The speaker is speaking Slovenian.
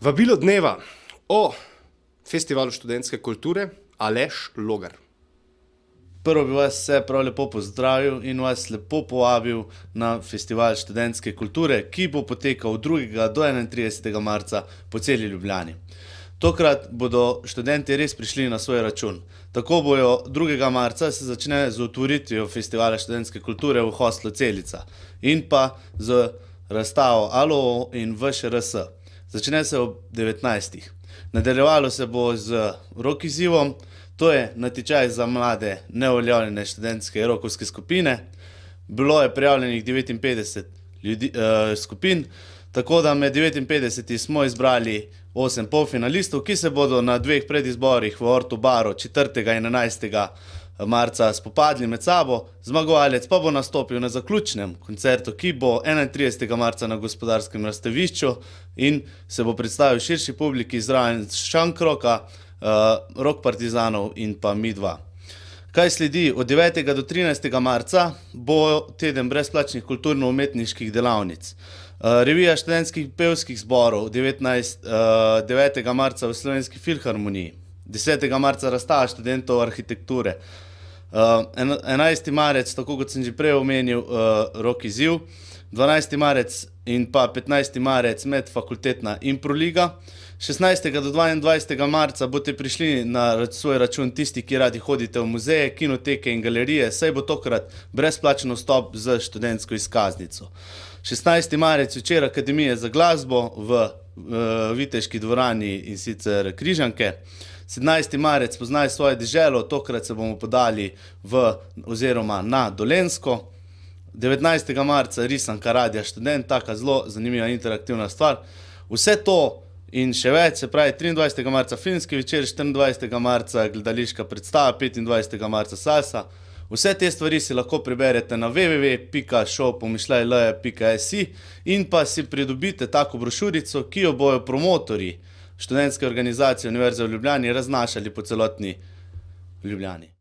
Vabilo dneva o festivalu študentske kulture Aleš Logar. Prvo bi vas vse prav lepo pozdravil in vas lepo povabil na festival študentske kulture, ki bo potekal od 2. do 31. marca po celi Ljubljani. Tokrat bodo študenti res prišli na svoj račun. Tako bojo 2. marca se začne z otvoritvijo festivala študentske kulture v hostlu Celica in pa z razstavo ALO in VŠRS. Začne se ob 19. Nadaljevalo se bo z rock izzivom, to je natečaj za mlade neuveljavljene študentske rokovske skupine. Bilo je prijavljenih 59 skupin, tako da med 59 smo izbrali 8 polfinalistov, ki se bodo na 2 predizborih v Ortu Baru 4. in 11. marca spopadli med sabo. Zmagovalec pa bo nastopil na zaključnem koncertu, ki bo 31. marca na Gospodarskem razstavišču in se bo predstavil širši publiki zraven Šankroka, Rock Partizanov in pa Midva. Kaj sledi? Od 9. do 13. marca bo teden brezplačnih kulturno-umetniških delavnic. Revija študentskih pevskih zborov 9. marca v Slovenski filharmoniji, 10. marca razstava študentov arhitekture, 11. marec, tako kot sem že prej omenil, rock izziv, 12. marec in pa 15. marec medfakultetna improliga, 16. do 22. marca boste prišli na svoj račun tisti, ki radi hodite v muzeje, kinoteke in galerije, saj bo tokrat brezplačen vstop z študentsko izkaznico. 16. marec večer Akademije za glasbo v Viteški dvorani in sicer Križanke. 17. marec Poznaj svojo deželo, tokrat se bomo podali oziroma na Dolenjsko. 19. marca risanka Radia Študent, taka zelo zanimiva interaktivna stvar. Vse to in še več, se pravi 23. marca filmski večer, 24. marca gledališka predstava, 25. marca salsa. Vse te stvari si lahko preberete na www.showpomišljajle.si in pa si pridobite tako brošurico, ki jo bojo promotorji študentske organizacije Univerze v Ljubljani raznašali po celotni Ljubljani.